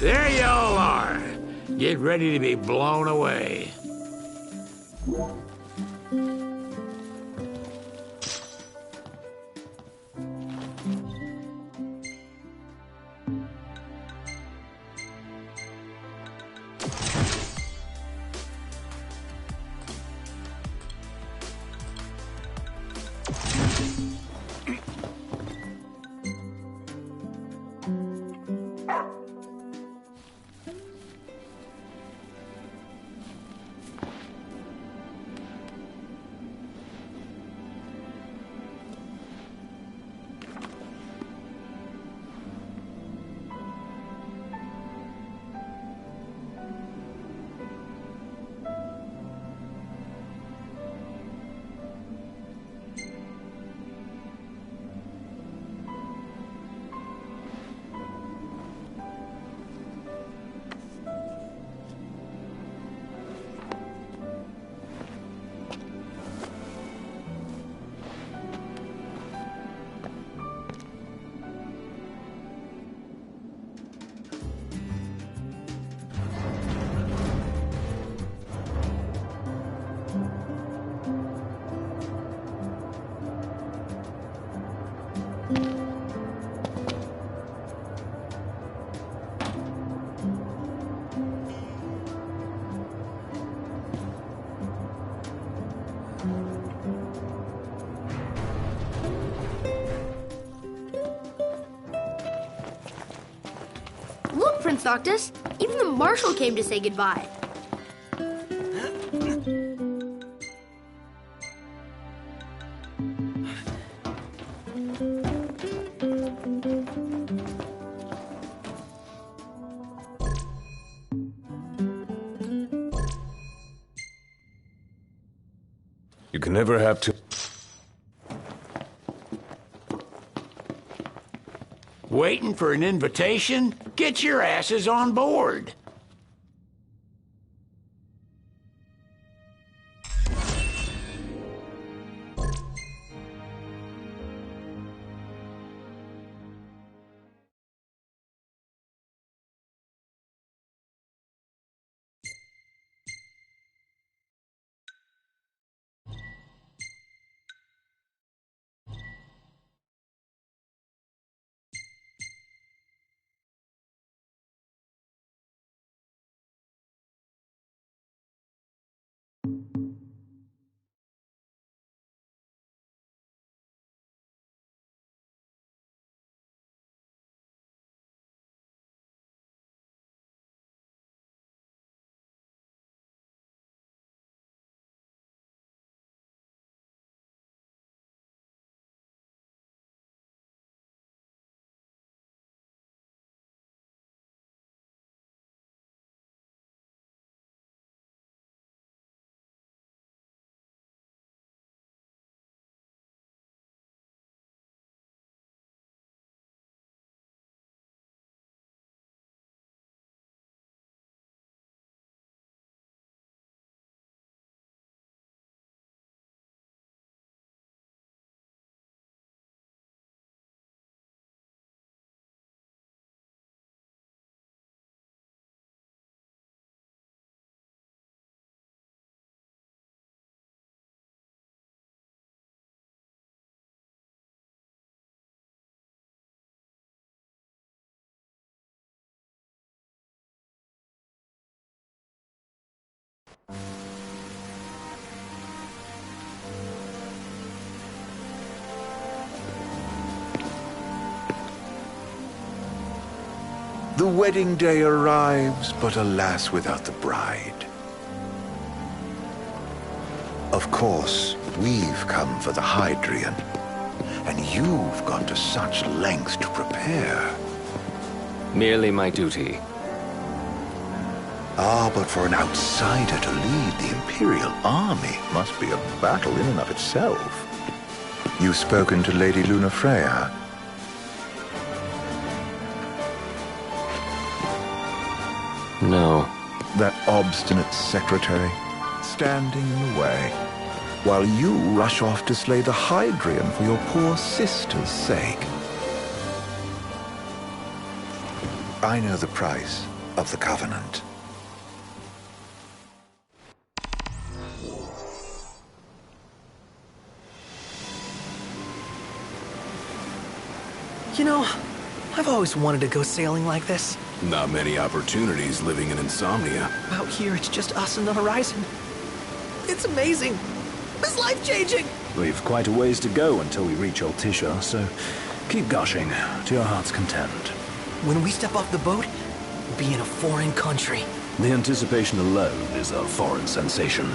There you all are. Get ready to be blown away. Look, Prince Noctis, even the Marshal came to say goodbye. You can never have too... Waiting for an invitation? Get your asses on board. The wedding day arrives, but alas, without the bride. Of course, we've come for the Hydrian, and you've gone to such lengths to prepare. Merely my duty. Ah, but for an outsider to lead the Imperial army must be a battle in and of itself. You've spoken to Lady Lunafreya? No. That obstinate secretary, standing in the way, while you rush off to slay the Hydrian for your poor sister's sake. I know the price. of the Covenant. You know, I've always wanted to go sailing like this. Not many opportunities living in Insomnia. Out here, it's just us and the horizon. It's amazing. It's life-changing. We've quite a ways to go until we reach Altissia, so keep gushing to your heart's content. When we step off the boat, we'll be in a foreign country. The anticipation alone is a foreign sensation.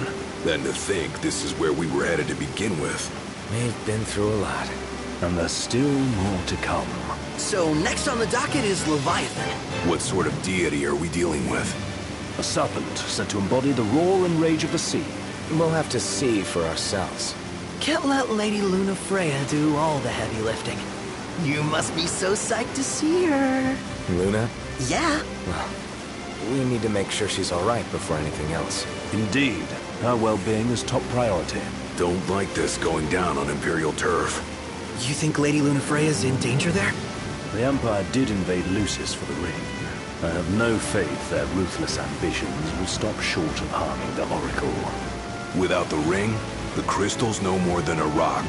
Then to think this is where we were headed to begin with. We've been through a lot. And there's still more to come. So next on the docket is Leviathan. What sort of deity are we dealing with? A serpent said to embody the roar and rage of the sea. We'll have to see for ourselves. Can't let Lady Luna Freya do all the heavy lifting. You must be so psyched to see her. Luna? Yeah. Well, we need to make sure she's alright before anything else. Indeed, her well-being is top priority. Don't like this going down on Imperial turf. You think Lady Luna Freya's in danger there? The Empire did invade Lucis for the ring. I have no faith their ruthless ambitions will stop short of harming the Oracle. Without the ring, the crystal's no more than a rock.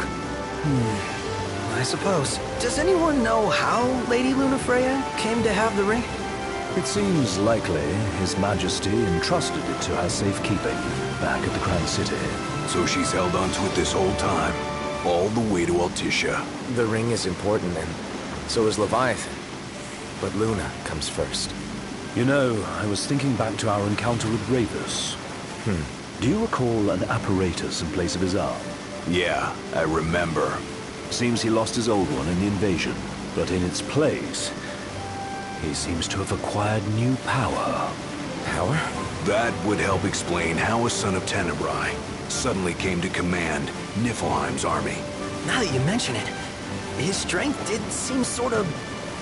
I suppose. Does anyone know how Lady Luna Freya came to have the ring? It seems likely His Majesty entrusted it to her safekeeping back at the Crown City. So she's held onto it this whole time, all the way to Altissia. The ring is important, and so is Leviathan. But Luna comes first. You know, I was thinking back to our encounter with Ravus. Do you recall an apparatus in place of his arm? Yeah, I remember. Seems he lost his old one in the invasion, but in its place, he seems to have acquired new power. Power? That would help explain how a son of Tenebrae suddenly came to command Niflheim's army. Now that you mention it, his strength did seem sort of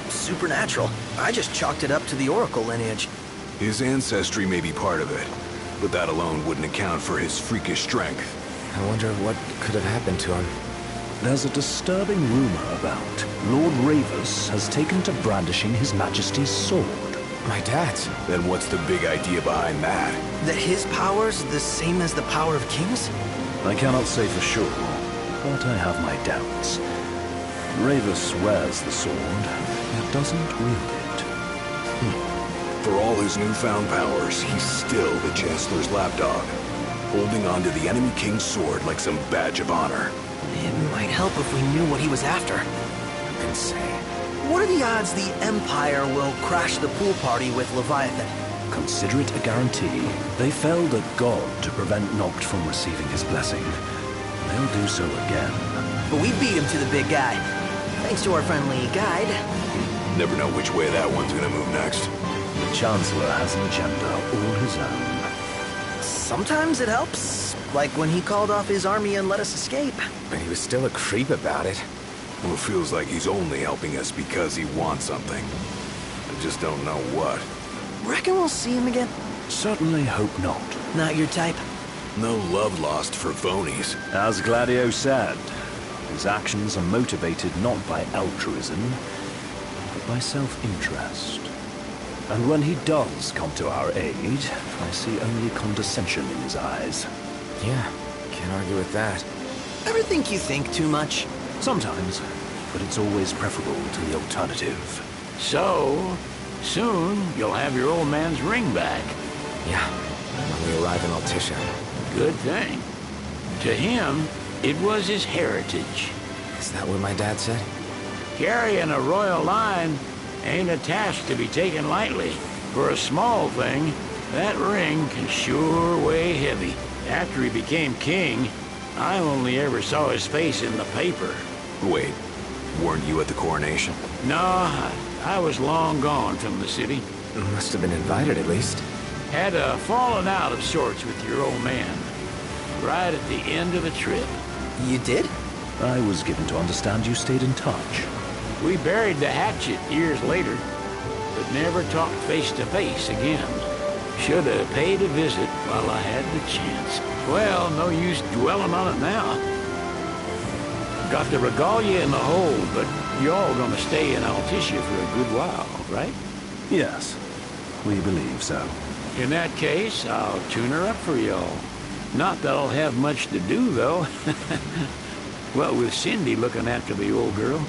supernatural. I just chalked it up to the Oracle lineage. His ancestry may be part of it, but that alone wouldn't account for his freakish strength. I wonder what could have happened to him. There's a disturbing rumor about Lord Ravus has taken to brandishing His Majesty's sword. My dad's. Then what's the big idea behind that? That his power's the same as the power of kings? I cannot say for sure, but I have my doubts. Ravus wears the sword, yet doesn't wield it. For all his newfound powers, he's still the Chancellor's lapdog, holding on to the enemy king's sword like some badge of honor. It might help if we knew what he was after. Who can say? What are the odds the Empire will crash the pool party with Leviathan? Consider it a guarantee. They felled a god to prevent Noct from receiving his blessing. They'll do so again. But we beat him to the big guy, thanks to our friendly guide. Never know which way that one's gonna move next. The Chancellor has an agenda all his own. Sometimes it helps, like when he called off his army and let us escape. But he was still a creep about it. Well, it feels like he's only helping us because he wants something. I just don't know what. Reckon we'll see him again? Certainly hope not. Not your type? No love lost for phonies. As Gladio said, his actions are motivated not by altruism, but by self-interest. And when he does come to our aid, I see only condescension in his eyes. Yeah, can't argue with that. Ever think you think too much? Sometimes, but it's always preferable to the alternative. So, soon you'll have your old man's ring back. Yeah, when we arrive in Altissia. Good thing. To him, it was his heritage. Is that what my dad said? Carrying a royal line ain't a task to be taken lightly. For a small thing, that ring can sure weigh heavy. After he became king, I only ever saw his face in the paper. Wait, weren't you at the coronation? No, I was long gone from the city. Must have been invited at least. Had a falling out of sorts with your old man. Right at the end of the trip. You did? I was given to understand you stayed in touch. We buried the hatchet years later, but never talked face to face again. Should have paid a visit while I had the chance. Well, no use dwelling on it now. Got the regalia in the hold, but you're all gonna stay in Altissia for a good while, right? Yes. We believe so. In that case, I'll tune her up for y'all. Not that I'll have much to do, though. Well, with Cindy looking after the old girl.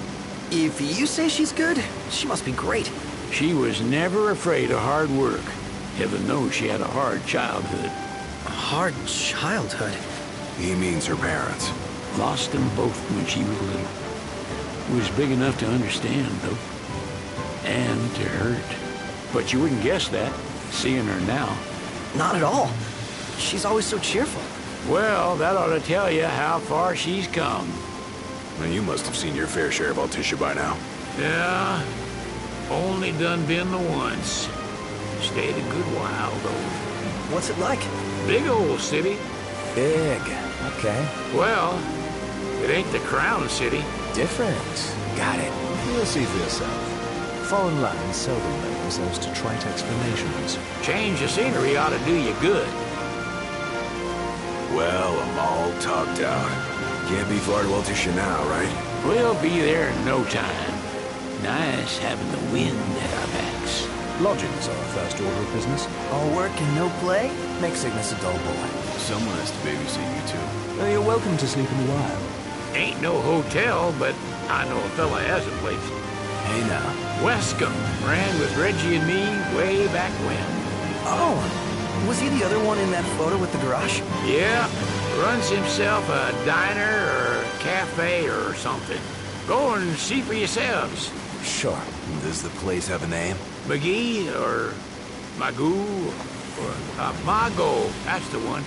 If you say she's good, she must be great. She was never afraid of hard work. Heaven knows she had a hard childhood. A hard childhood? He means her parents. Lost them both when she was little. Was big enough to understand, though. And to hurt. But you wouldn't guess that, seeing her now. Not at all. She's always so cheerful. Well, that ought to tell you how far she's come. And you must have seen your fair share of Altissia by now. Yeah, only done been the once. Stayed a good while, though. What's it like? Big old city. Big. Okay. Well, it ain't the crown city. Different. Got it. You'll see for yourself. Foreign lands seldom lend themselves to trite explanations. Change of scenery ought to do you good. Well, I'm all talked out. Can't be far to Altissia now, right? We'll be there in no time. Nice having the wind at our backs. Lodgings are our first order of business. All work and no play? Makes Cygnus a dull boy. Someone has to babysit you two. You're welcome to sleep in the wild. Ain't no hotel, but I know a fella has a place. Hey now. Wescombe ran with Reggie and me way back when. Oh, was he the other one in that photo with the garage? Yeah, runs himself a diner or a cafe or something. Go and see for yourselves. Sure. Does the place have a name? McGee or Magoo or Mago, that's the one.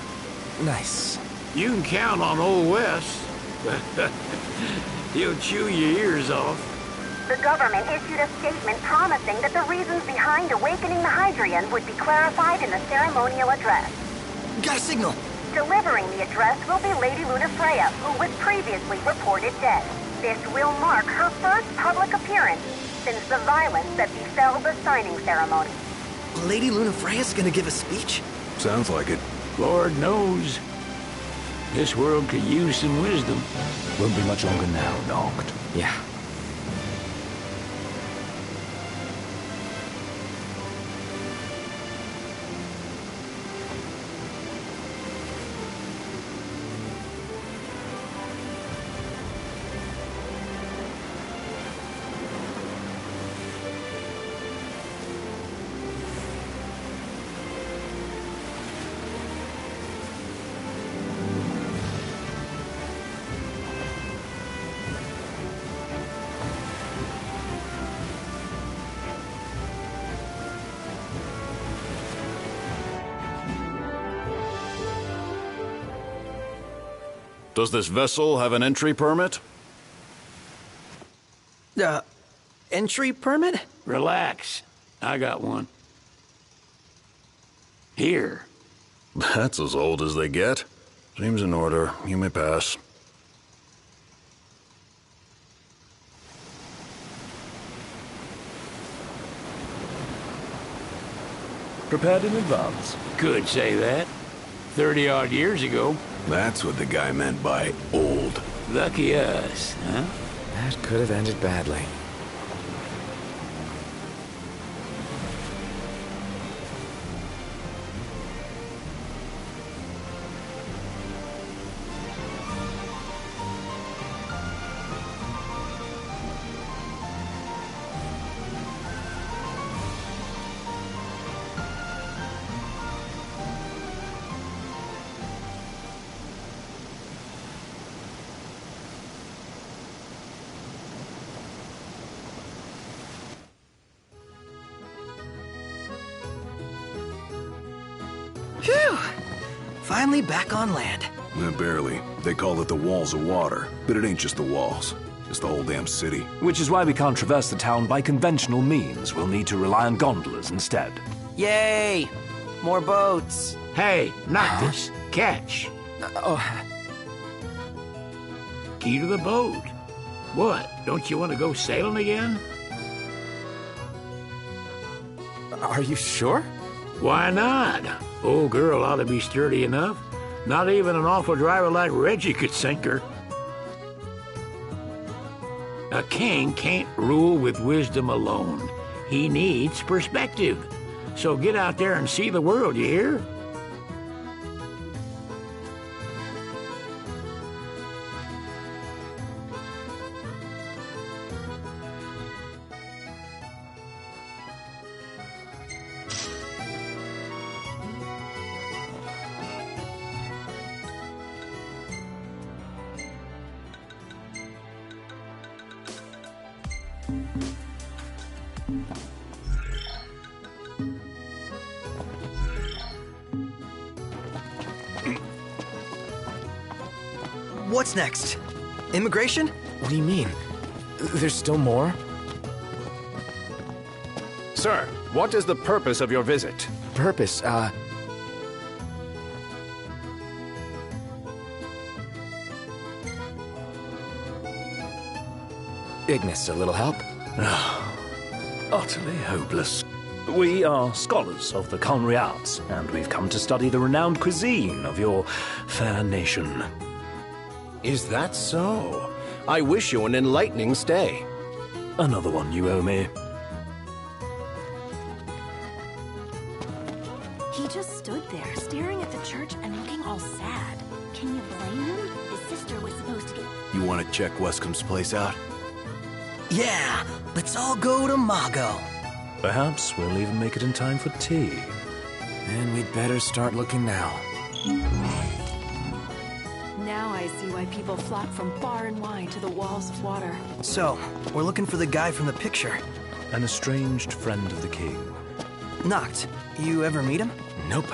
Nice. You can count on Old Wes. He'll chew your ears off. The government issued a statement promising that the reasons behind awakening the Hydrian would be clarified in the ceremonial address. Got a signal. Delivering the address will be Lady Lunafreya, who was previously reported dead. This will mark her first public appearance since the violence that befell the signing ceremony. Lady Lunafreya's gonna give a speech? Sounds like it. Lord knows. This world could use some wisdom. Won't be much longer now, Noct. Yeah. Does this vessel have an entry permit? Entry permit? Relax. I got one. Here. That's as old as they get. Seems in order. You may pass. Prepared in advance. Could say that. 30-odd years ago. That's what the guy meant by old. Lucky us, huh? That could have ended badly. Phew! Finally back on land. Barely. They call it the Walls of Water. But it ain't just the walls. Just the whole damn city. Which is why we can't traverse the town by conventional means. We'll need to rely on gondolas instead. Yay! More boats. Hey, Noctis, catch. Key to the boat. What, don't you want to go sailing again? Are you sure? Why not? Old girl ought to be sturdy enough. Not even an awful driver like Reggie could sink her. A king can't rule with wisdom alone. He needs perspective. So get out there and see the world, you hear? What's next? Immigration? What do you mean? There's still more? Sir, what is the purpose of your visit? Purpose, Ignis, a little help? Utterly hopeless. We are scholars of the culinary arts, and we've come to study the renowned cuisine of your fair nation. Is that so? I wish you an enlightening stay. Another one you owe me. He just stood there, staring at the church and looking all sad. Can you blame him? His sister was supposed to get... You want to check Wescomb's place out? Yeah, let's all go to Mago. Perhaps we'll even make it in time for tea. And we'd better start looking now. Now I see why people flock from far and wide to the walls of water. So, we're looking for the guy from the picture. An estranged friend of the king. Noct, you ever meet him? Nope.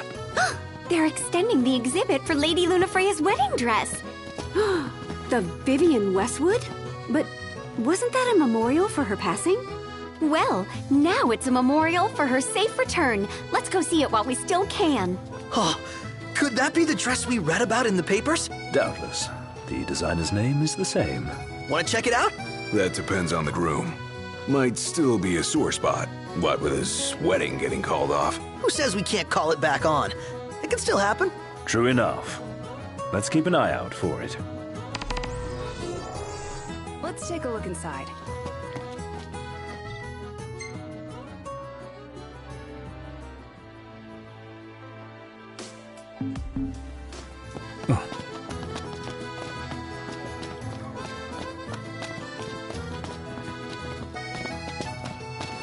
They're extending the exhibit for Lady Lunafreya's wedding dress. The Vivian Westwood? But wasn't that a memorial for her passing? Well, now it's a memorial for her safe return. Let's go see it while we still can. Oh, could that be the dress we read about in the papers? Doubtless. The designer's name is the same. Want to check it out? That depends on the groom. Might still be a sore spot. What with his wedding getting called off? Who says we can't call it back on? It can still happen. True enough. Let's keep an eye out for it. Let's take a look inside.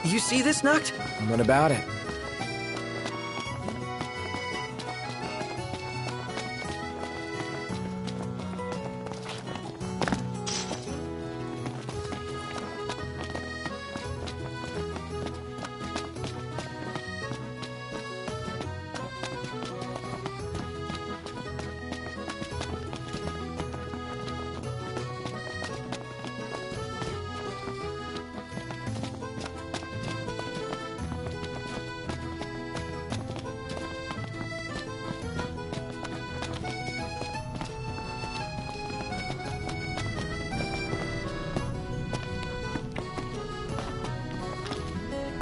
You see this, Noct? What about it?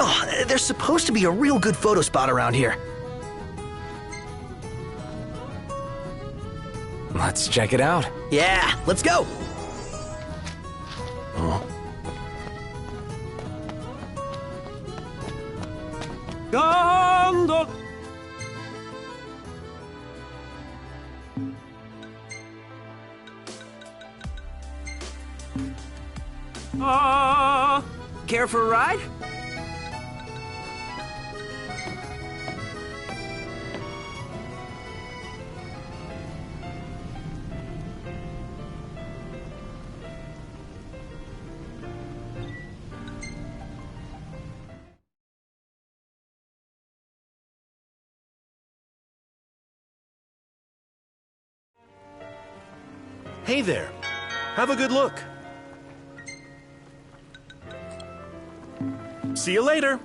Oh, there's supposed to be a real good photo spot around here. Let's check it out. Yeah, let's go. Care for a ride? Hey there. Have a good look. See you later.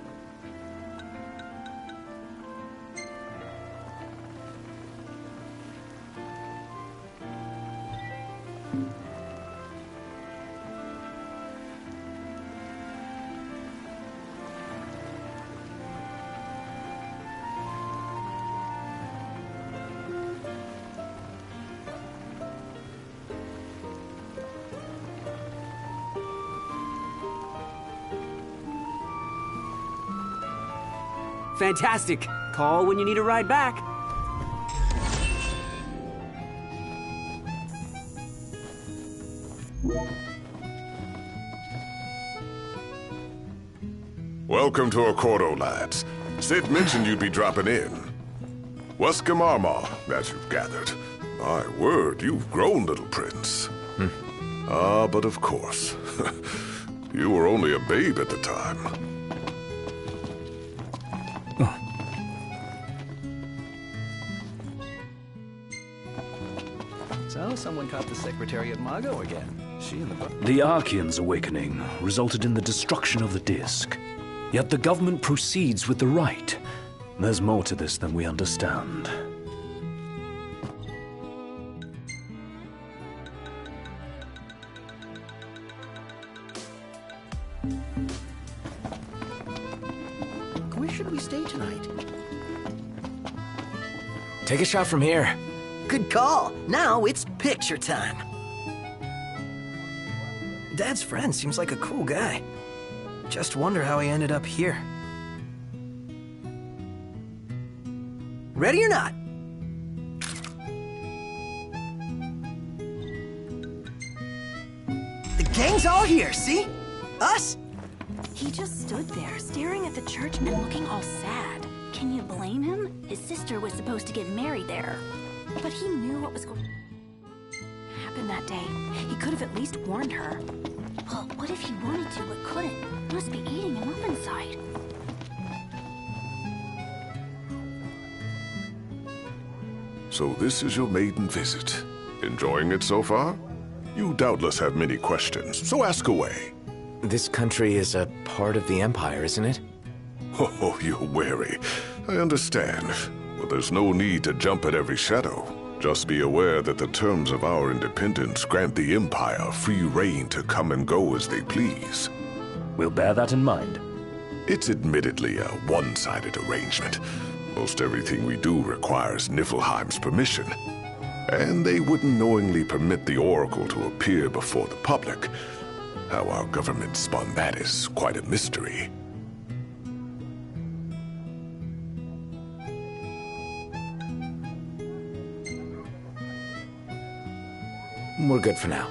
Fantastic. Call when you need a ride back. Welcome to Accordo, lads. Sid mentioned you'd be dropping in. Welcome, Armor, as you've gathered. My word, you've grown, little prince. But of course. You were only a babe at the time. So, someone caught the Secretariat Mago again. She and the book. The Archean's awakening resulted in the destruction of the disk. Yet the government proceeds with the rite. There's more to this than we understand. Where should we stay tonight? Take a shot from here. Good call. Now it's picture time. Dad's friend seems like a cool guy. Just wonder how he ended up here. Ready or not? The gang's all here, see? Us? He just stood there, staring at the church and looking all sad. Can you blame him? His sister was supposed to get married there. But he knew what was going to happen that day. He could have at least warned her. Well, what if he wanted to but couldn't? Must be eating him up inside. So this is your maiden visit. Enjoying it so far? You doubtless have many questions, so ask away. This country is a part of the Empire, isn't it? Oh, you're wary. I understand. But there's no need to jump at every shadow. Just be aware that the terms of our independence grant the Empire free reign to come and go as they please. We'll bear that in mind. It's admittedly a one-sided arrangement. Most everything we do requires Niflheim's permission. And they wouldn't knowingly permit the Oracle to appear before the public. How our government spun that is quite a mystery. We're good for now.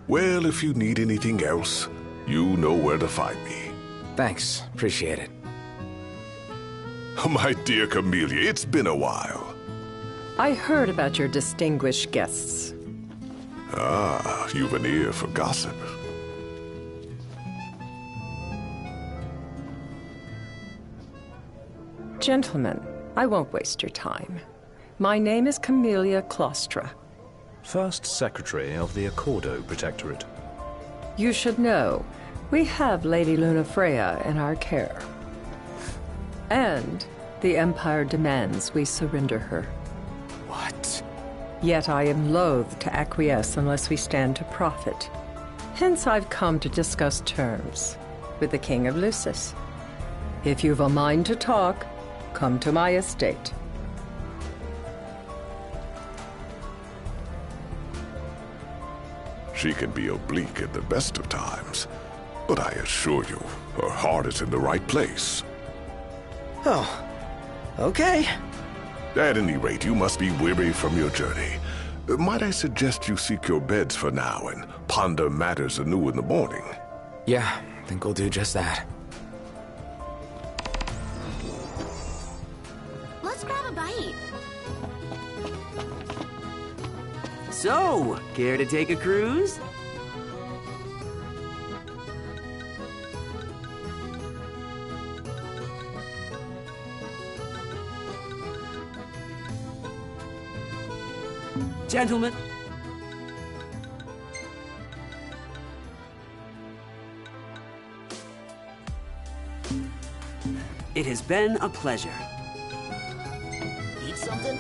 Well, if you need anything else, you know where to find me. Thanks. Appreciate it. My dear Camellia, it's been a while. I heard about your distinguished guests. Ah, you've an ear for gossip. Gentlemen, I won't waste your time. My name is Camellia Claustra. First Secretary of the Accordo Protectorate. You should know, we have Lady Lunafreya in our care. And the Empire demands we surrender her. What? Yet I am loath to acquiesce unless we stand to profit. Hence I've come to discuss terms with the King of Lucis. If you've a mind to talk, come to my estate. She can be oblique at the best of times, but I assure you, her heart is in the right place. Oh, okay. At any rate, you must be weary from your journey. Might I suggest you seek your beds for now and ponder matters anew in the morning? Yeah, I think we'll do just that. Let's grab a bite. So, care to take a cruise? Gentlemen. It has been a pleasure. Eat something?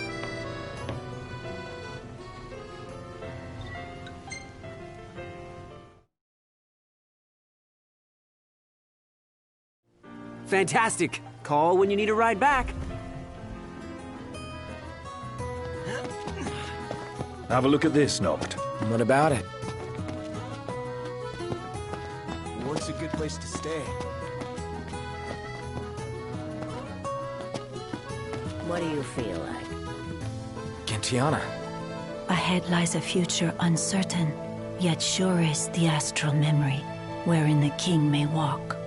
Fantastic. Call when you need a ride back. Have a look at this, Noct. What about it? What's a good place to stay? What do you feel like? Gentiana. Ahead lies a future uncertain, yet sure is the astral memory, wherein the king may walk.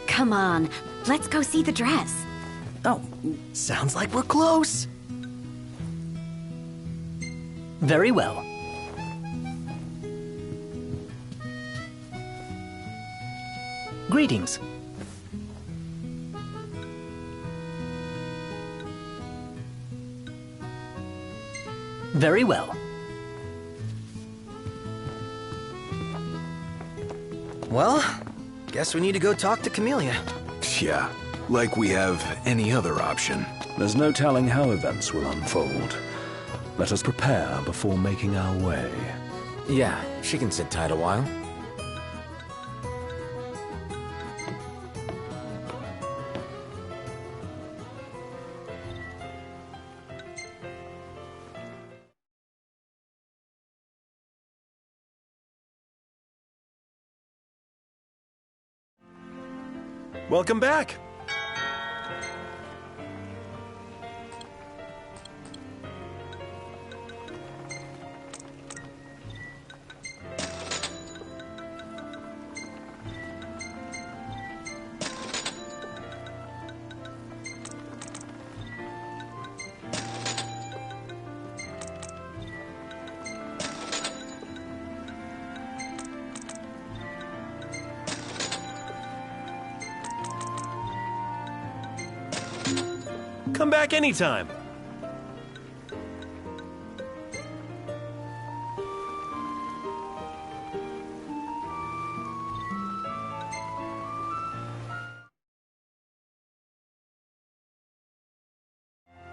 Come on, let's go see the dress. Oh, sounds like we're close. Very well. Greetings. Very well. Well, guess we need to go talk to Camellia. Yeah, like we have any other option. There's no telling how events will unfold. Let us prepare before making our way. Yeah, she can sit tight a while. Welcome back. Come back anytime.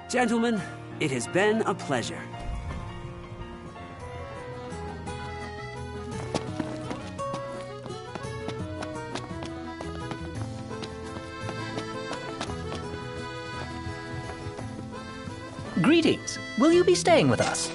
Gentlemen, it has been a pleasure. Greetings. Will you be staying with us?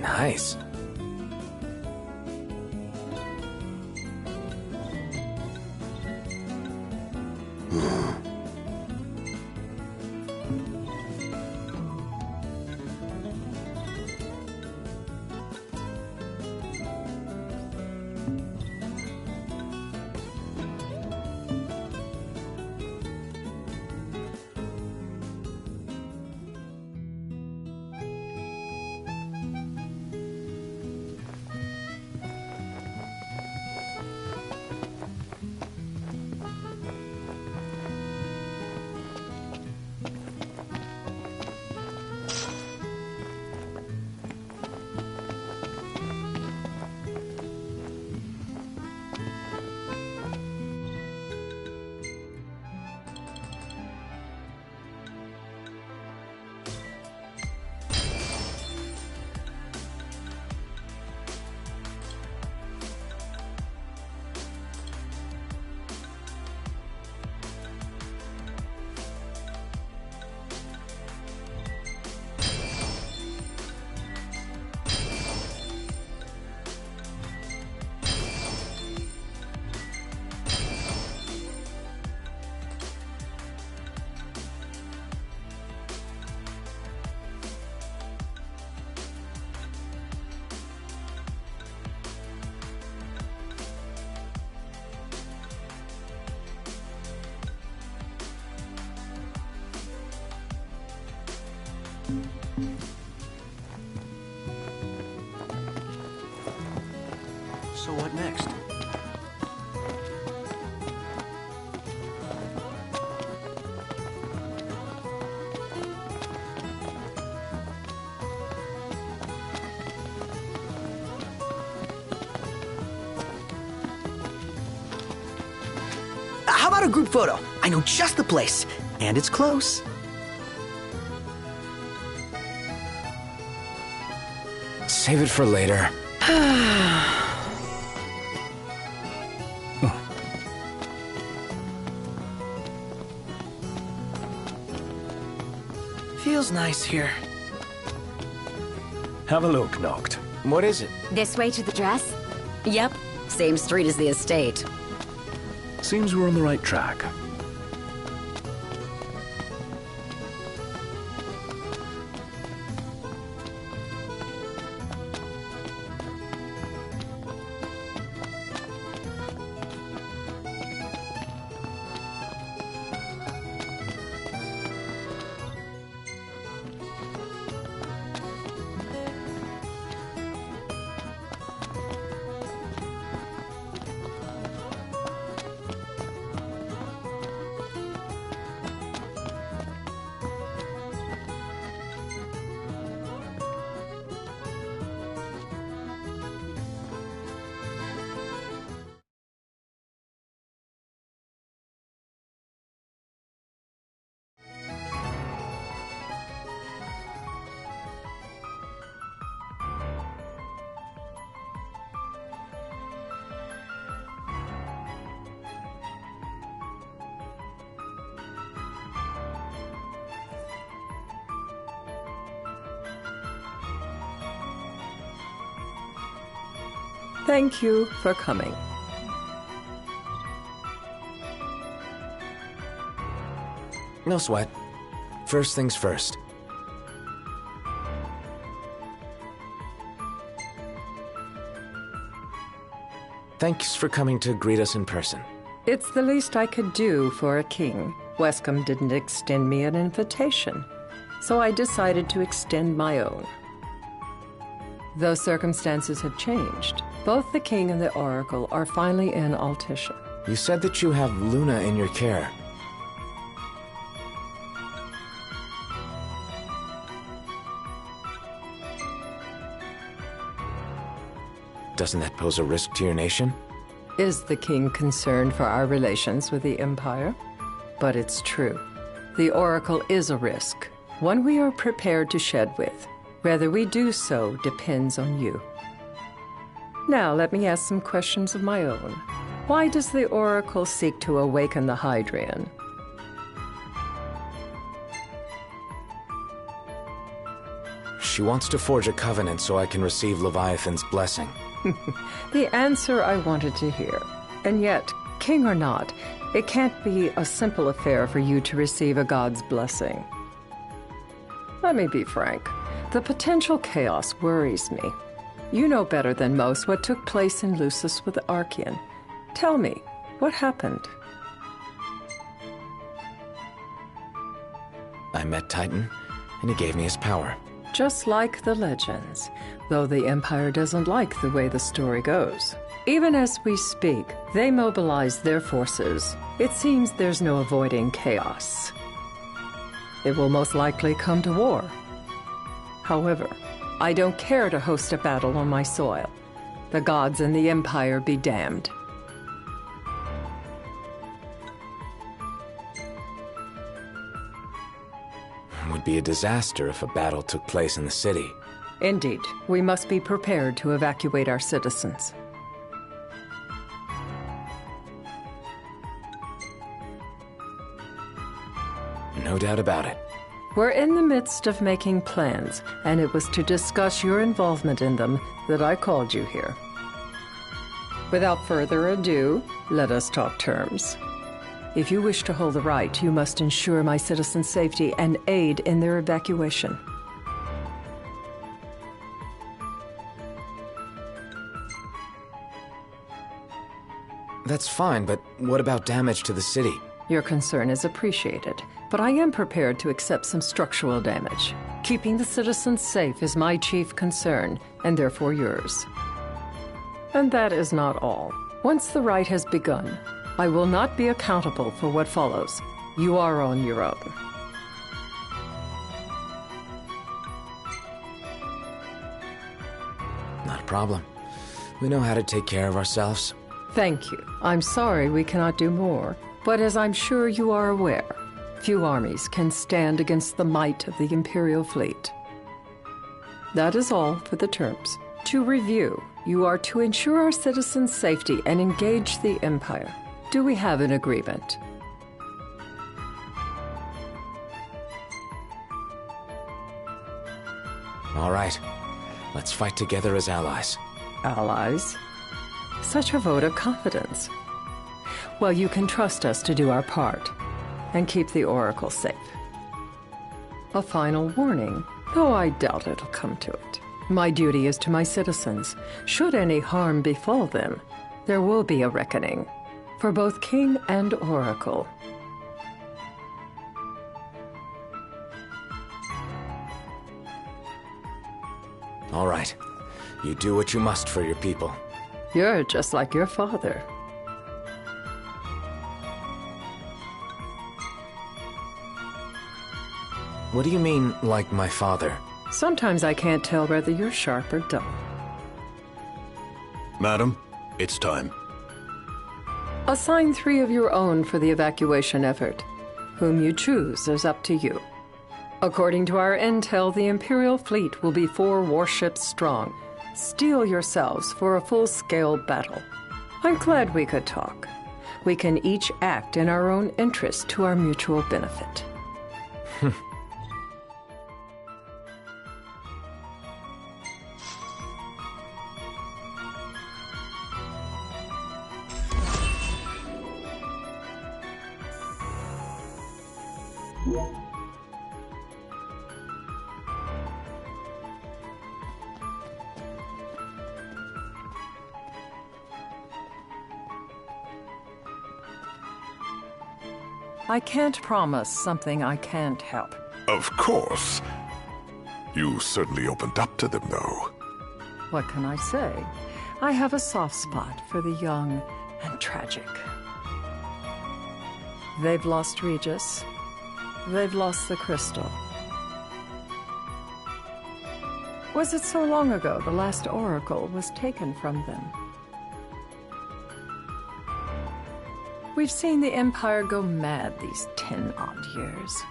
Nice. So what next? How about a group photo? I know just the place, and it's close. Save it for later. Feels nice here. Have a look, Noct. What is it? This way to the dress? Yep, same street as the estate. Seems we're on the right track. Thank you for coming. No sweat. First things first. Thanks for coming to greet us in person. It's the least I could do for a king. Wescombe didn't extend me an invitation, so I decided to extend my own. Though circumstances have changed, both the king and the oracle are finally in Altissia. You said that you have Luna in your care. Doesn't that pose a risk to your nation? Is the king concerned for our relations with the Empire? But it's true. The oracle is a risk, one we are prepared to shed with. Whether we do so depends on you. Now, let me ask some questions of my own. Why does the oracle seek to awaken the Hydrian? She wants to forge a covenant so I can receive Leviathan's blessing. The answer I wanted to hear. And yet, king or not, it can't be a simple affair for you to receive a god's blessing. Let me be frank. The potential chaos worries me. You know better than most what took place in Lucis with Archean. Tell me, what happened? I met Titan, and he gave me his power. Just like the legends, though the Empire doesn't like the way the story goes. Even as we speak, they mobilize their forces. It seems there's no avoiding chaos. It will most likely come to war. However, I don't care to host a battle on my soil. The gods and the Empire be damned. It would be a disaster if a battle took place in the city. Indeed, we must be prepared to evacuate our citizens. No doubt about it. We're in the midst of making plans, and it was to discuss your involvement in them that I called you here. Without further ado, let us talk terms. If you wish to hold the right, you must ensure my citizens' safety and aid in their evacuation. That's fine, but what about damage to the city? Your concern is appreciated, but I am prepared to accept some structural damage. Keeping the citizens safe is my chief concern, and therefore yours. And that is not all. Once the rite has begun, I will not be accountable for what follows. You are on your own. Not a problem. We know how to take care of ourselves. Thank you. I'm sorry we cannot do more, but as I'm sure you are aware, few armies can stand against the might of the Imperial fleet. That is all for the terms. To review, you are to ensure our citizens' safety and engage the Empire. Do we have an agreement? All right. Let's fight together as allies. Allies? Such a vote of confidence. Well, you can trust us to do our part and keep the Oracle safe. A final warning, though I doubt it'll come to it. My duty is to my citizens. Should any harm befall them, there will be a reckoning for both King and Oracle. All right. You do what you must for your people. You're just like your father. What do you mean, like my father? Sometimes I can't tell whether you're sharp or dull. Madam, it's time. Assign 3 of your own for the evacuation effort. Whom you choose is up to you. According to our intel, the Imperial fleet will be 4 warships strong. Steel yourselves for a full-scale battle. I'm glad we could talk. We can each act in our own interest to our mutual benefit. I can't promise something I can't help. Of course. You certainly opened up to them, though. What can I say? I have a soft spot for the young and tragic. They've lost Regis. They've lost the crystal. Was it so long ago the last oracle was taken from them? We've seen the Empire go mad these 10-odd years.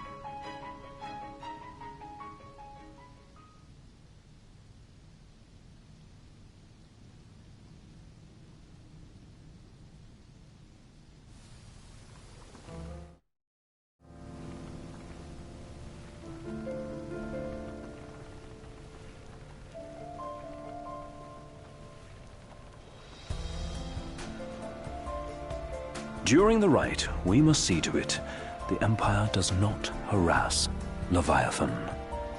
During the rite, we must see to it the Empire does not harass Leviathan.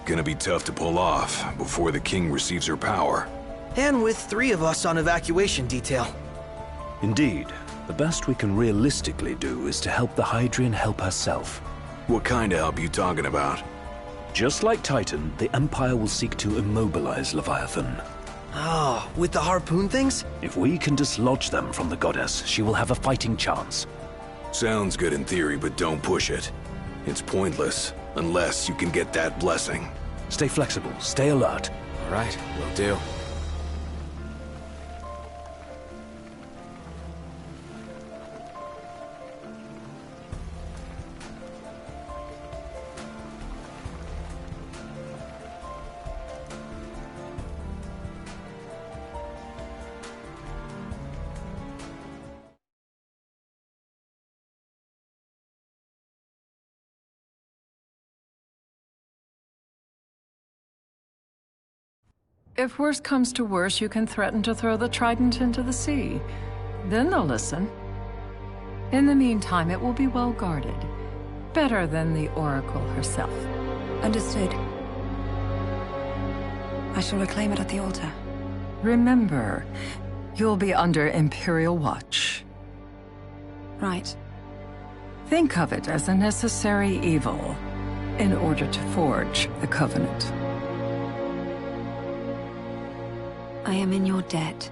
Gonna be tough to pull off before the king receives her power. And with 3 of us on evacuation detail. Indeed, the best we can realistically do is to help the Hydrian help herself. What kind of help are you talking about? Just like Titan, the Empire will seek to immobilize Leviathan. Oh, with the harpoon things? If we can dislodge them from the goddess, she will have a fighting chance. Sounds good in theory, but don't push it. It's pointless, unless you can get that blessing. Stay flexible, stay alert. All right, will do. If worse comes to worse, you can threaten to throw the trident into the sea. Then they'll listen. In the meantime, it will be well guarded. Better than the Oracle herself. Understood. I shall reclaim it at the altar. Remember, you'll be under Imperial watch. Right. Think of it as a necessary evil. in order to forge the Covenant. I am in your debt.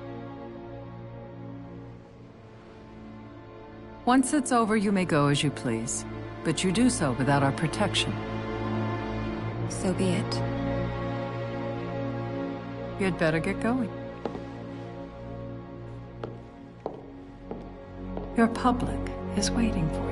Once it's over, you may go as you please, but you do so without our protection. So be it. You'd better get going. Your public is waiting for you.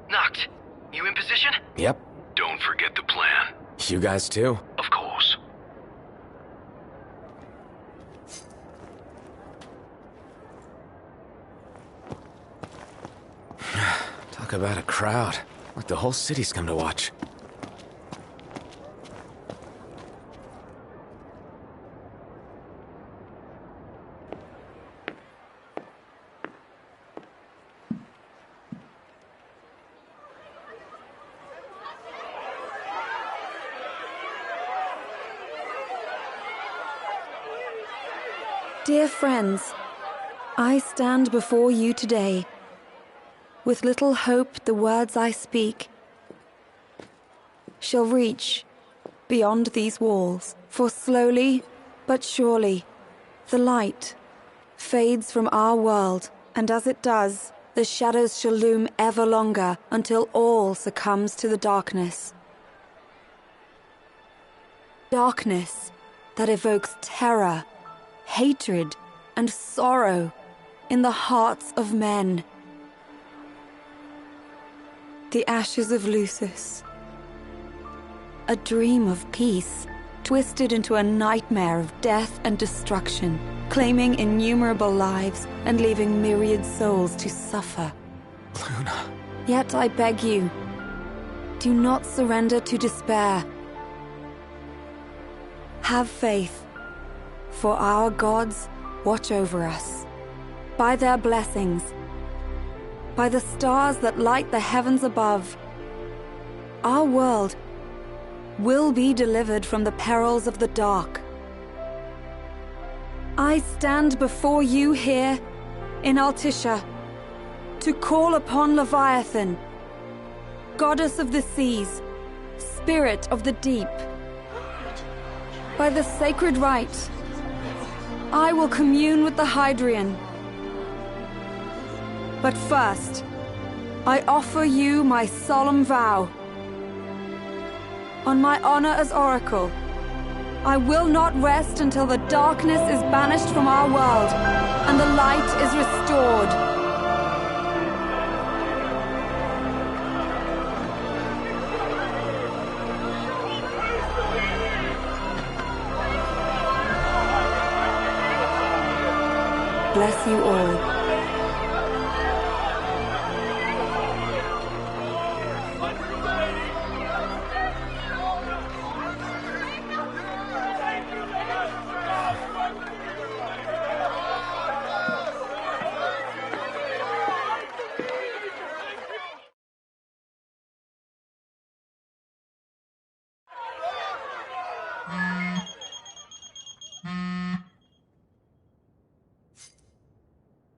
Knocked. You in position? Yep. Don't forget the plan. You guys too? Of course. Talk about a crowd. Like the whole city's come to watch. Dear friends, I stand before you today. With little hope the words I speak shall reach beyond these walls. For slowly but surely the light fades from our world, and as it does, the shadows shall loom ever longer until all succumbs to the darkness. Darkness that evokes terror, hatred, and sorrow in the hearts of men. The ashes of Lucis. A dream of peace, twisted into a nightmare of death and destruction, claiming innumerable lives and leaving myriad souls to suffer. Luna. Yet I beg you, do not surrender to despair. Have faith, for our gods watch over us. By their blessings, by the stars that light the heavens above, our world will be delivered from the perils of the dark. I stand before you here in Altissia to call upon Leviathan, goddess of the seas, spirit of the deep. By the sacred rite, I will commune with the Hydrian. But first, I offer you my solemn vow. On my honor as Oracle, I will not rest until the darkness is banished from our world and the light is restored. Bless you all.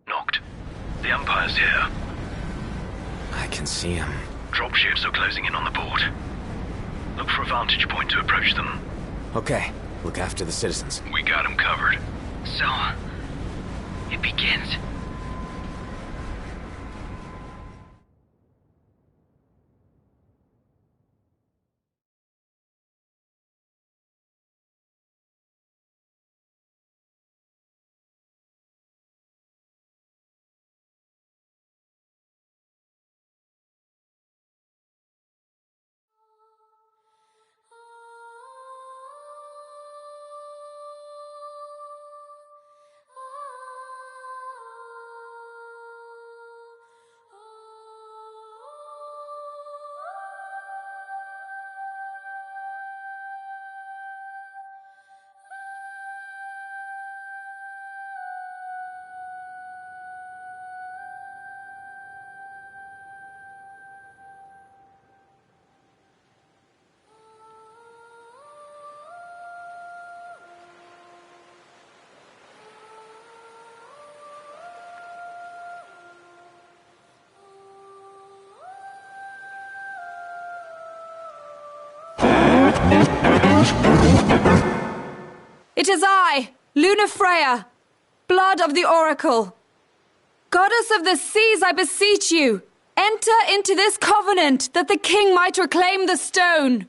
Knocked. The Empire's here. I can see him. Dropships are closing in on the port. Look for a vantage point to approach them. Okay, look after the citizens. We got them covered. So, It begins. It is I, Lunafreya, blood of the Oracle. Goddess of the seas, I beseech you, enter into this covenant that the king might reclaim the stone.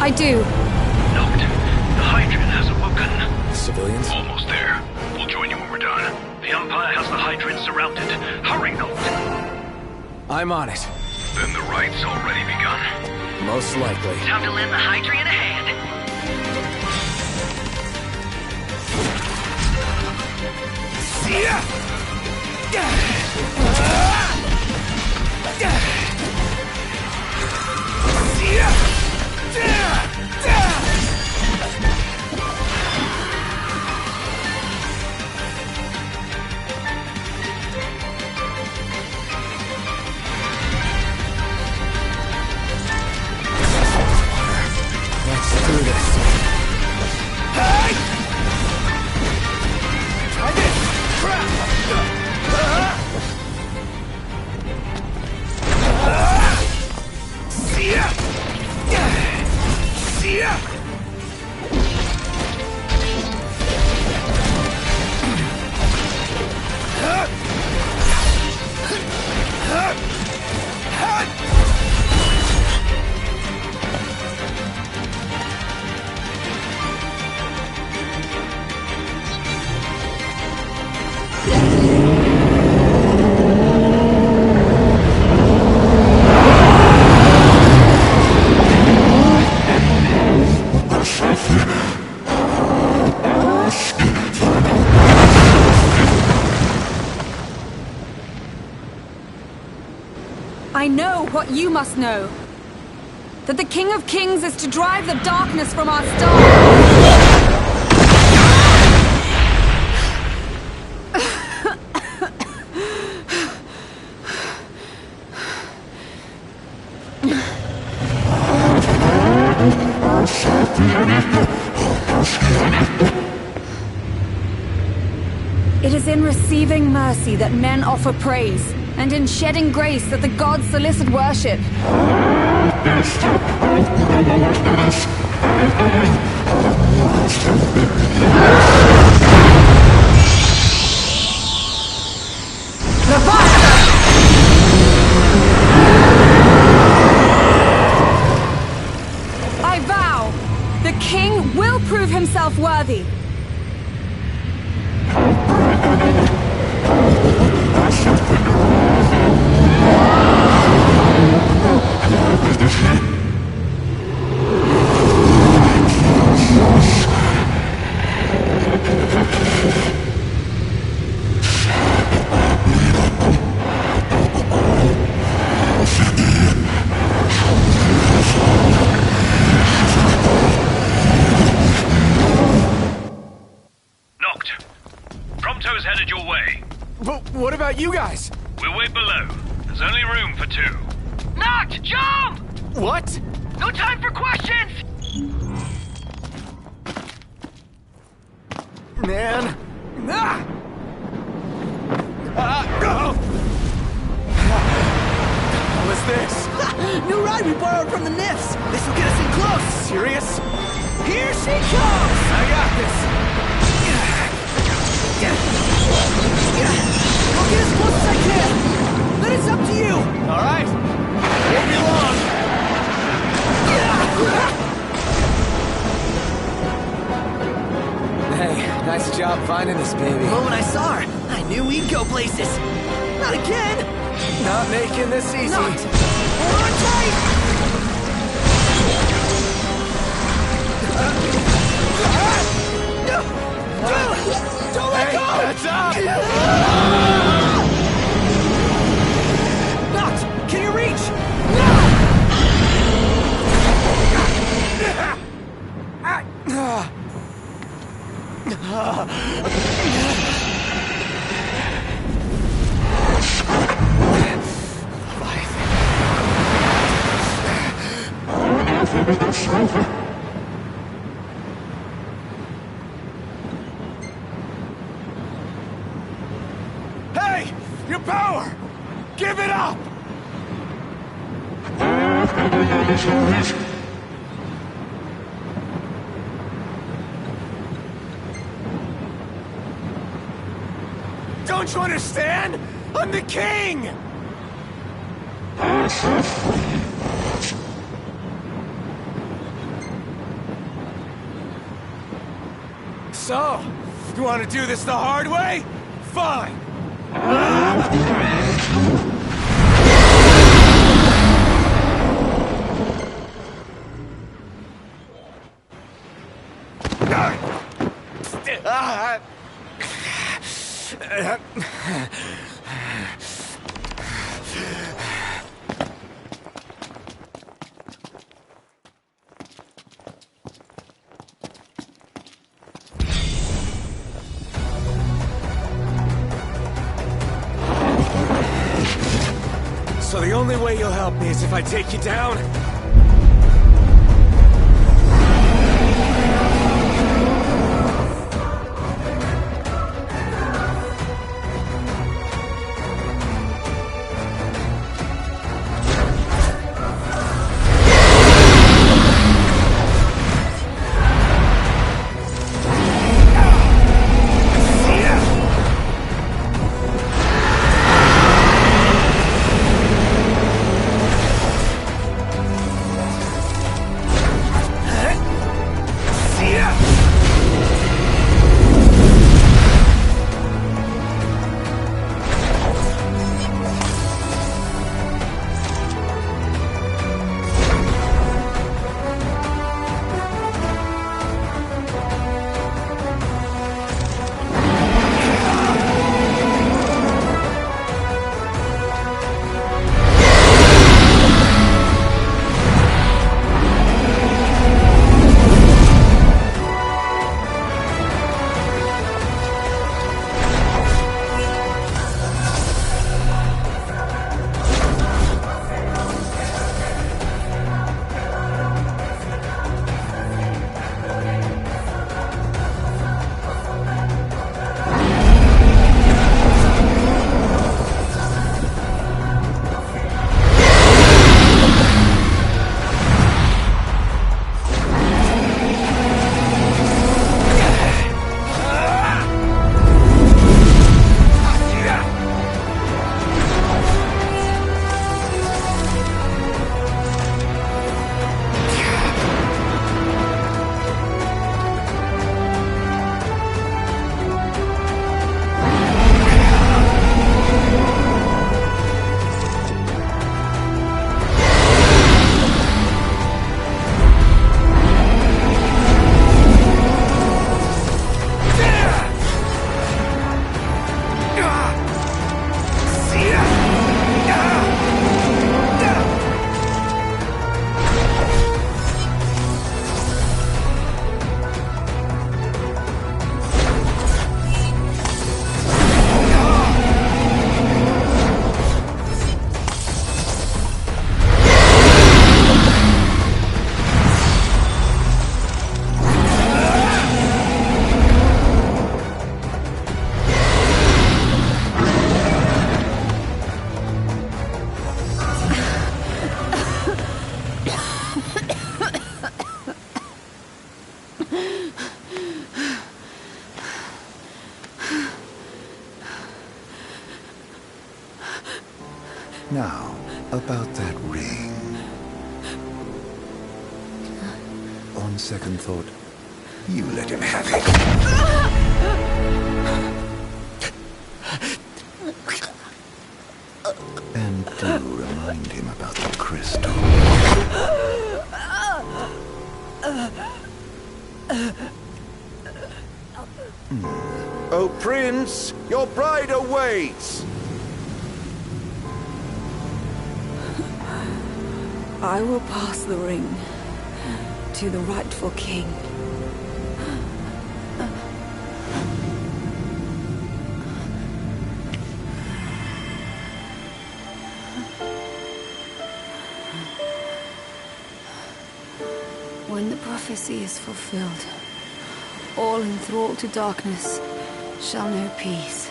I do. Note, the Hydrant has awoken. Civilians? Almost there. We'll join you when we're done. The Empire has the Hydrant surrounded. Hurry, Note. I'm on it. Then the right's already begun. Most likely. Time to lend the Hydrant a hand. Let's do this. I know what you must know. That the King of Kings is to drive the darkness from our stars. It is in receiving mercy that men offer praise, and in shedding grace that the gods solicit worship. I vow, the king will prove himself worthy. We'll wait below. There's only room for 2. Noct, jump! What? No time for questions! Man. Ah! What was this? New ride we borrowed from the Nifs. This will get us in close. Serious? Here she comes! I got this. I'll get as close as I can. Then it's up to you. All right. Won't be long. Hey, nice job finding this baby. The moment I saw her, I knew we'd go places. Not again! Not making this easy. Not. Hold on tight! Don't let go! Heads up! Noct, can you reach? Hey! Your power! Give it up! Don't you understand? I'm the king! So, you want to do this the hard way? Fine! So the only way you'll help me is if I take you down? Now, about that ring. On second thought, you let him have it. And do remind him about the crystal. Oh, Prince, your bride awaits! I will pass the ring to the rightful king. When the prophecy is fulfilled, all enthralled to darkness shall know peace.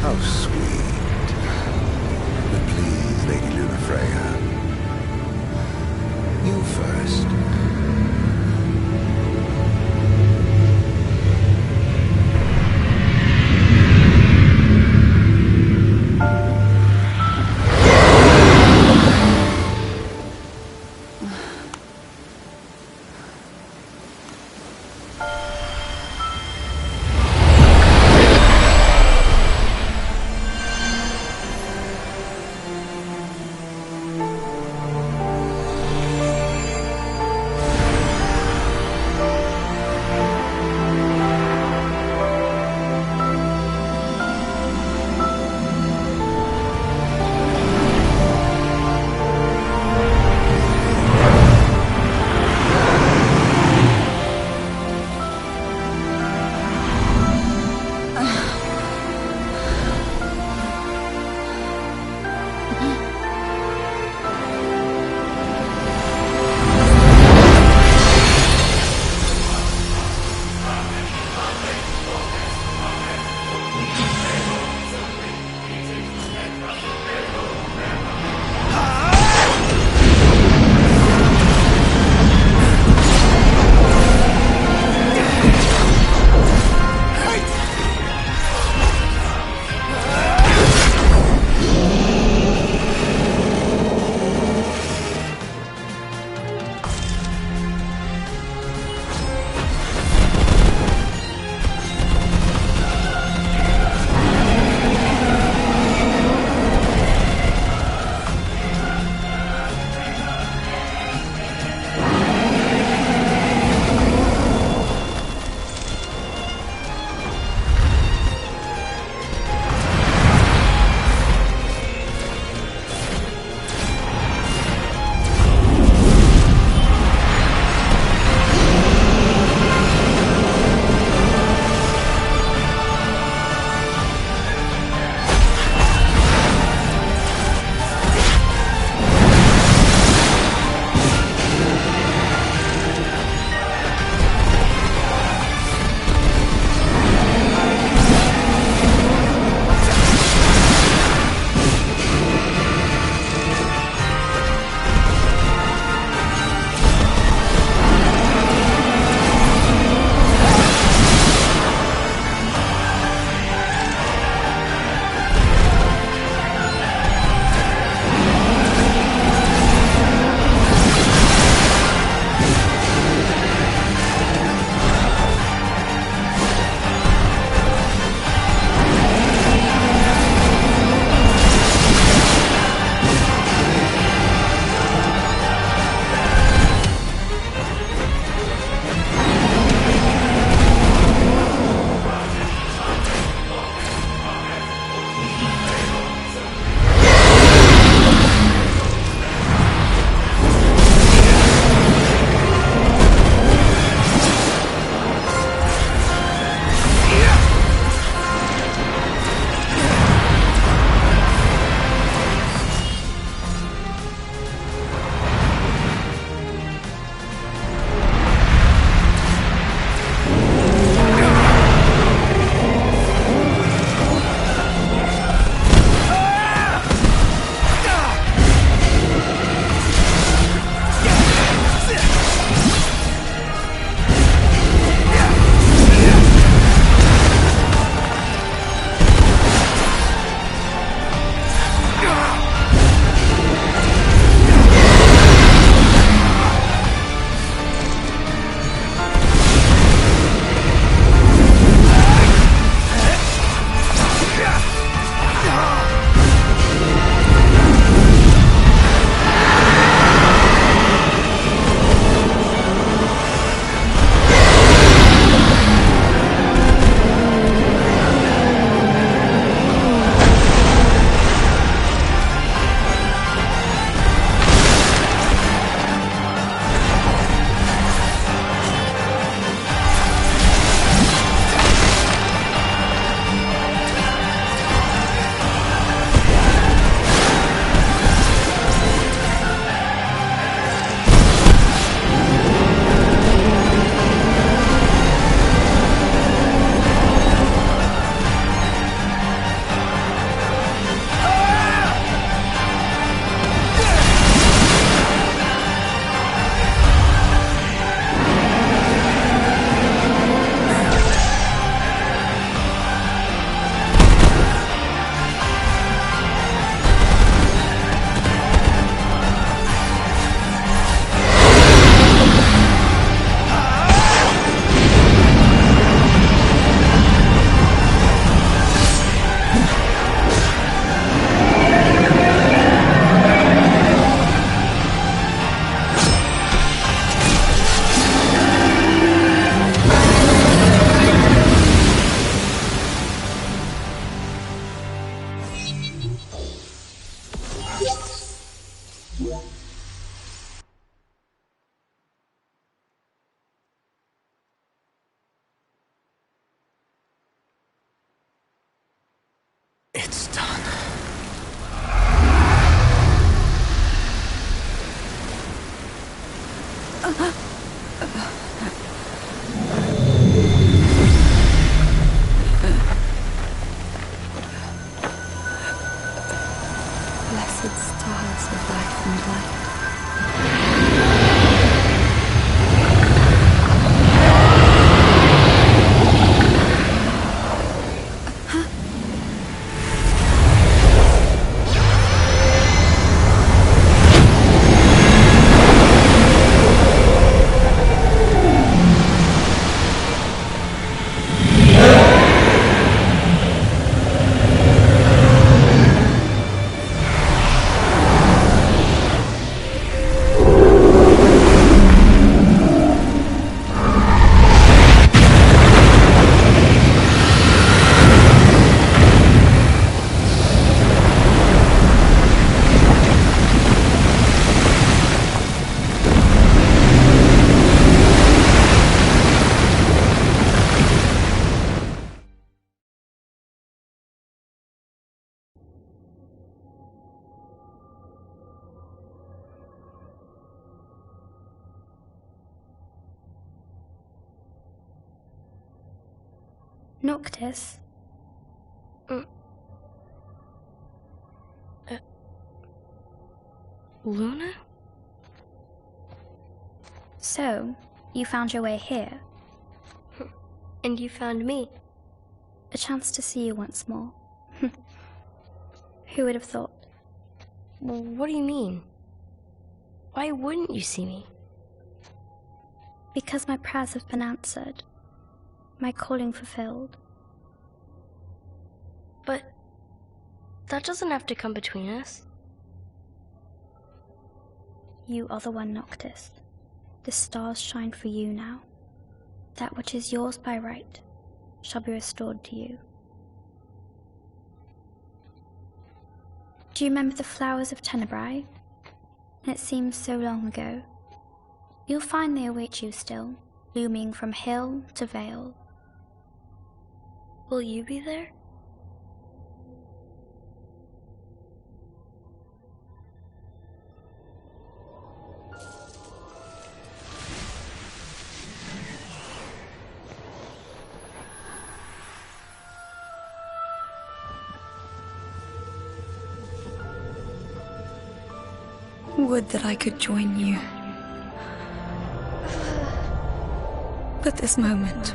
How sweet. But please, Lady Lunafreya, you first. It's done. Blessed stars of life and light. Noctis? Luna? So, you found your way here. And you found me. A chance to see you once more. Who would have thought? Well, what do you mean? Why wouldn't you see me? Because my prayers have been answered. My calling fulfilled. But that doesn't have to come between us. You are the one, Noctis. The stars shine for you now. That which is yours by right shall be restored to you. Do you remember the flowers of Tenebrae? It seems so long ago. You'll find they await you still, looming from hill to vale. Will you be there? Would that I could join you. But this moment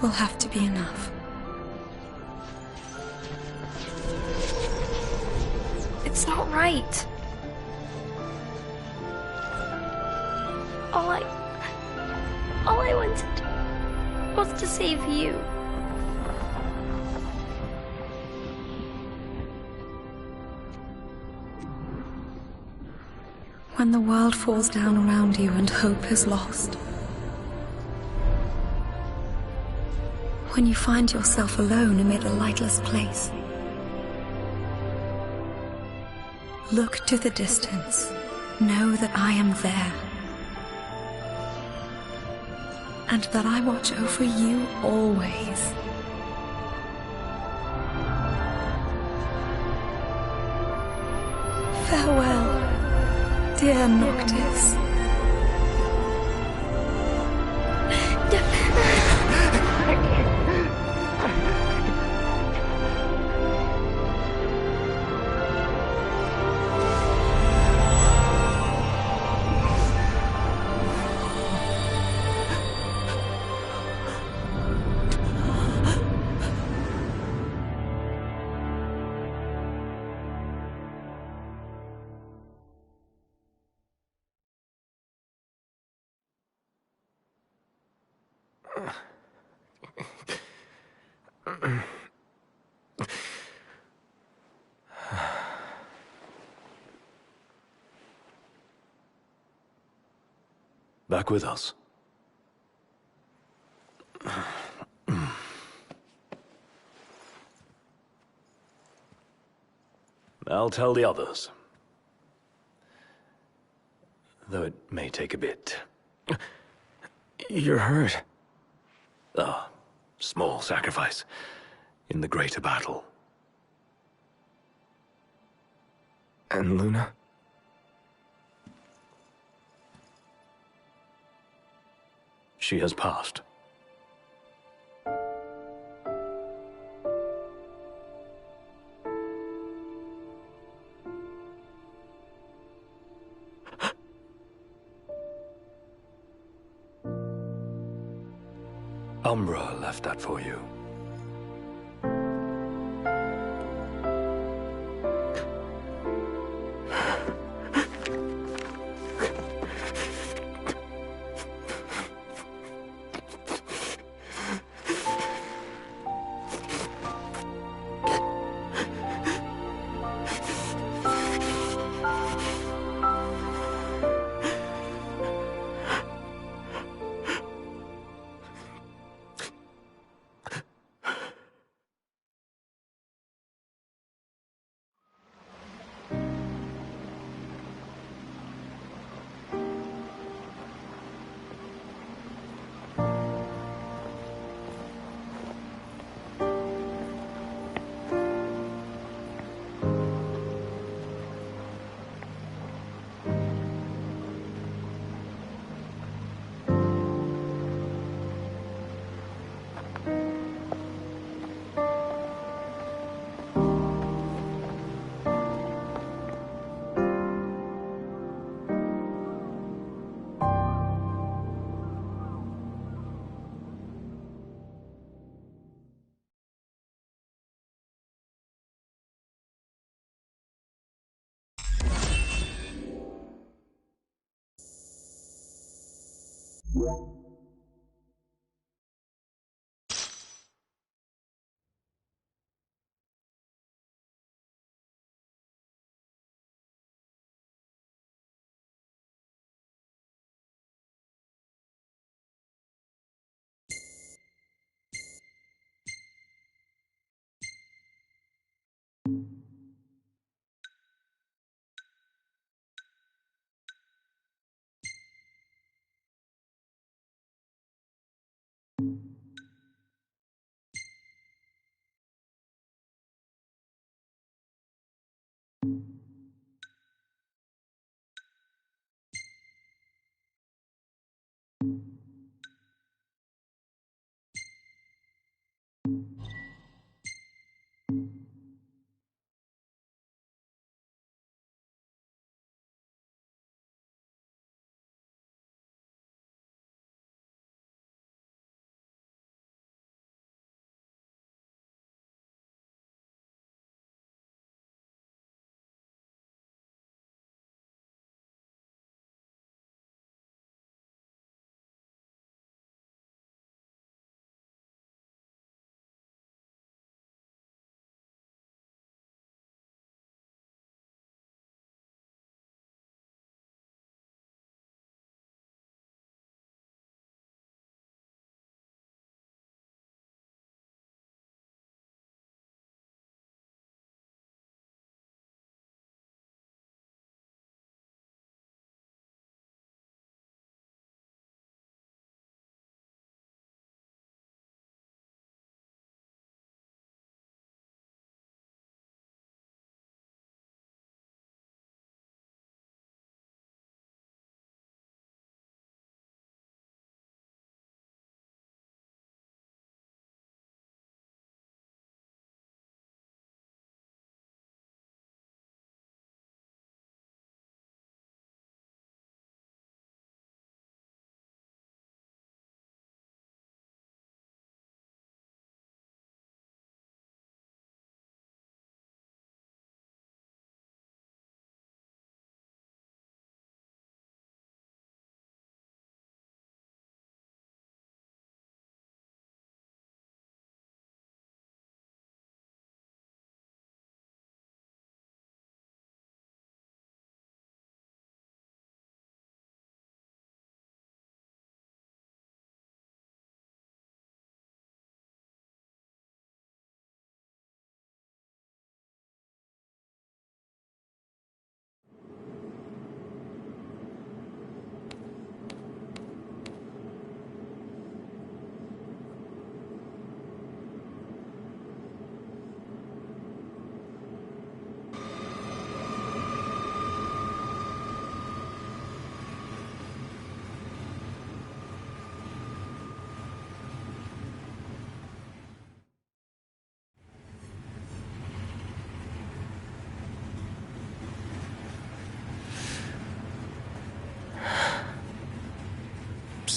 will have to be enough. It's not right. All I wanted was to save you. When the world falls down around you and hope is lost. When you find yourself alone amid a lightless place. Look to the distance. Know that I am there. And that I watch over you always. Farewell. Dear Noctis. Back with us. I'll tell the others. though it may take a bit. You're hurt. Ah, small sacrifice in the greater battle. And Luna? She has passed. Umbra left that for you.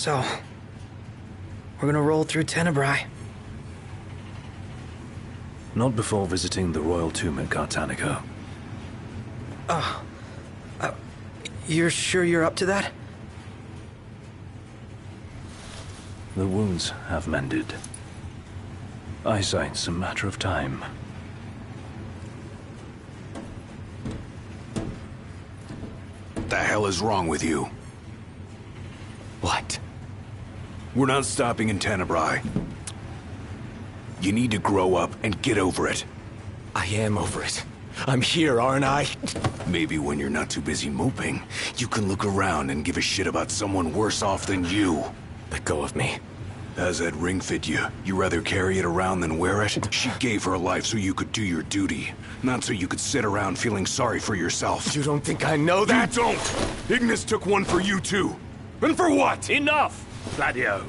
So, we're gonna roll through Tenebrae. Not before visiting the royal tomb at Cartanica. You're sure you're up to that? The wounds have mended. Eyesight's a matter of time. The hell is wrong with you? What? We're not stopping in Tenebrae. You need to grow up and get over it. I am over it. I'm here, aren't I? Maybe when you're not too busy moping, you can look around and give a shit about someone worse off than you. Let go of me. How's that ring fit you? You rather carry it around than wear it? She gave her life so you could do your duty, not so you could sit around feeling sorry for yourself. You don't think I know that? You don't! Ignis took one for you too. And for what? Enough, Gladio.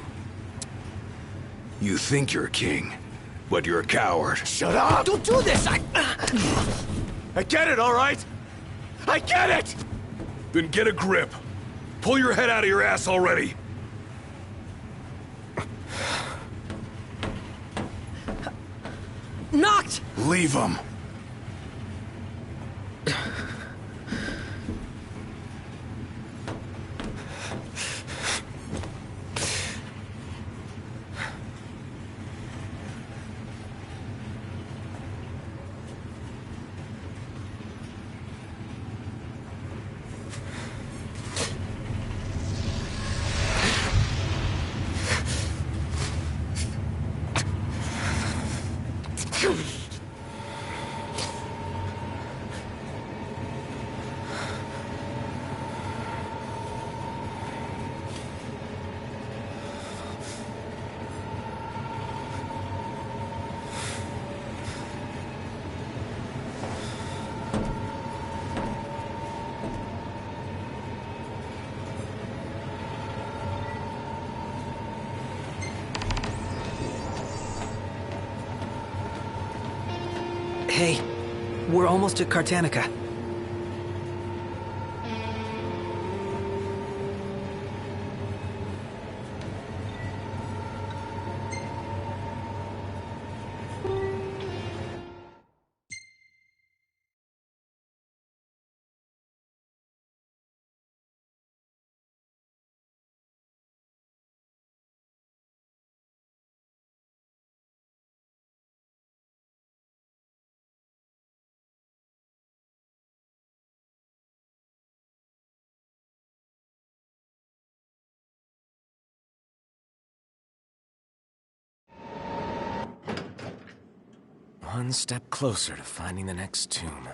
You think you're a king, but you're a coward. Shut up! Don't do this! I get it, all right? I get it! Then get a grip. Pull your head out of your ass already. Knocked! Leave him. Hey, we're almost at Cartanica. One step closer to finding the next tomb.